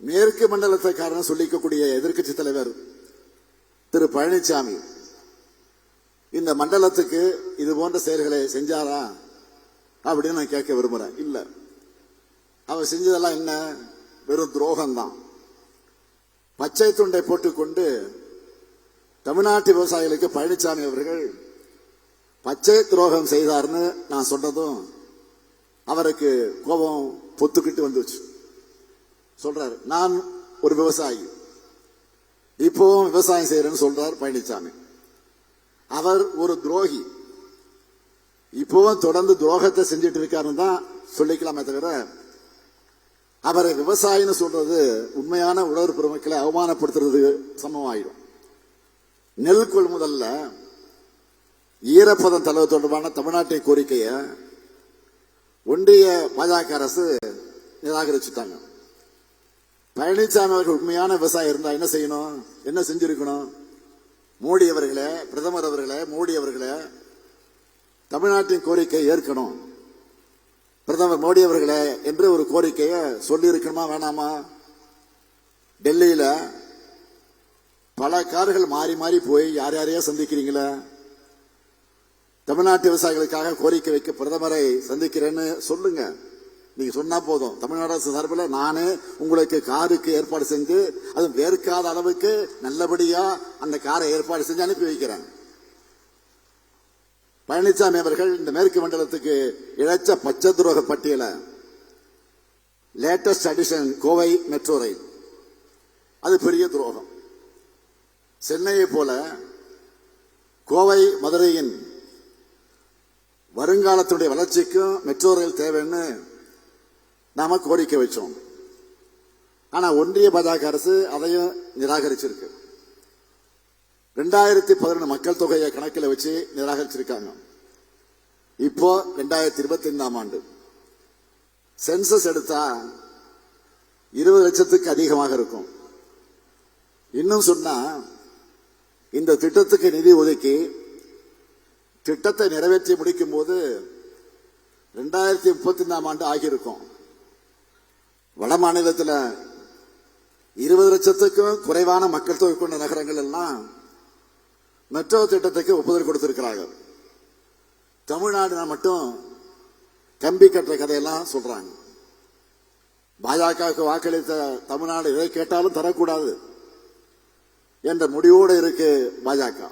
மேற்கு மண்டலத்துக்காரன் சொல்லிக்கக்கூடிய எதிர்க்கட்சி தலைவர் திரு பழனிசாமி இந்த மண்டலத்துக்கு இது போன்ற செயல்களை செஞ்சாரா அப்படின்னு நான் கேட்க விரும்புறேன். இல்ல, அவர் செஞ்சதெல்லாம் என்ன? வெறும் துரோகம்தான். பச்சை துண்டை போட்டுக்கொண்டு தமிழ்நாட்டு விவசாயிகளுக்கு பழனிசாமி அவர்கள் பச்சை துரோகம் செய்தார்னு நான் சொன்னதும் அவருக்கு கோபம் பொத்துக்கிட்டு வந்துச்சு. சொல்றாரு, நான் ஒரு விவசாயி, இப்பவும் விவசாயம் செய்யறேன்னு சொல்றார் பழனிசாமி. அவர் ஒரு துரோகி, இப்பவும் தொடர்ந்து துரோகத்தை செஞ்சிட்டு இருக்காருன்னு தான் சொல்லிக்கலாமே தவிர அவரை விவசாயின்னு சொல்றது உண்மையான உழவர் பெருமக்களை அவமானப்படுத்துறது சமமாயிடும். நெல் கொள்முதல்ல ஈரப்பதம் தளவு தொடர்பான தமிழ்நாட்டின் கோரிக்கையை ஒன்றிய பாஜக அரசு நிராகரிச்சுட்டாங்க. பழனிசாமி அவர்கள் உண்மையான விவசாயம் இருந்தா என்ன செய்யணும்? என்ன செஞ்சிருக்கணும்? மோடி அவர்களே, பிரதமர் அவர்களே, மோடி அவர்களே, தமிழ்நாட்டின் கோரிக்கையை ஏற்கணும். பிரதமர் மோடி அவர்களே என்று ஒரு கோரிக்கையை சொல்லி இருக்கணுமா வேணாமா? டெல்லியில பல கார்கள் மாறி மாறி போய் யார் யாரையா சந்திக்கிறீங்களா? தமிழ்நாட்டு விவசாயிகளுக்காக கோரிக்கை வைக்க பிரதமரை சந்திக்கிறேன்னு சொல்லுங்க. நீங்க சொன்னா போதும். தமிழ்நாடு அரசு சார்பில் நானே உங்களுக்கு காருக்கு ஏற்பாடு செஞ்சு அது வேர்க்காத அளவுக்கு நல்லபடியா அந்த காரை ஏற்பாடு செஞ்சு அனுப்பி வைக்கிறேன். பழனிசாமி அவர்கள் இந்த மேற்கு மண்டலத்துக்கு இழைச்ச பச்சை துரோக பட்டியல latest addition Kovai metro rail, அது பெரிய துரோகம். சென்னையை போல கோவை மதுரையின் வருங்காலத்துடைய வளர்ச்சிக்கும் மெட்ரோ ரயில் தேவைன்னு நாம கோரிக்கை வச்சோம். ஆனா ஒன்றிய பாஜக அரசு அதையும் நிராகரிச்சிருக்கு. 2011 மக்கள் தொகையை கணக்கில் வச்சு நிராகரிச்சிருக்காங்க. இப்போ 2025 ஆண்டு சென்சஸ் எடுத்தா 20 லட்சத்துக்கு அதிகமாக இருக்கும். இன்னும் சொன்னா இந்த திட்டத்துக்கு நிதி ஒதுக்கி திட்டத்தை நிறைவேற்றி முடிக்கும் போது 2035 ஆண்டு ஆகியிருக்கும். வட மாநிலத்தில் 20 லட்சத்துக்கும் குறைவான மக்கள் தொகை கொண்ட நகரங்கள் எல்லாம் மெட்ரோ திட்டத்துக்கு ஒப்புதல் கொடுத்திருக்கிறார்கள். தமிழ்நாடு மட்டும் கம்பி கட்டுற கதையெல்லாம் சொல்றாங்க. பாஜகவுக்கு வாக்களித்த தமிழ்நாடு எதை கேட்டாலும் தரக்கூடாது என்ற முடிவோடு இருக்கு பாஜக.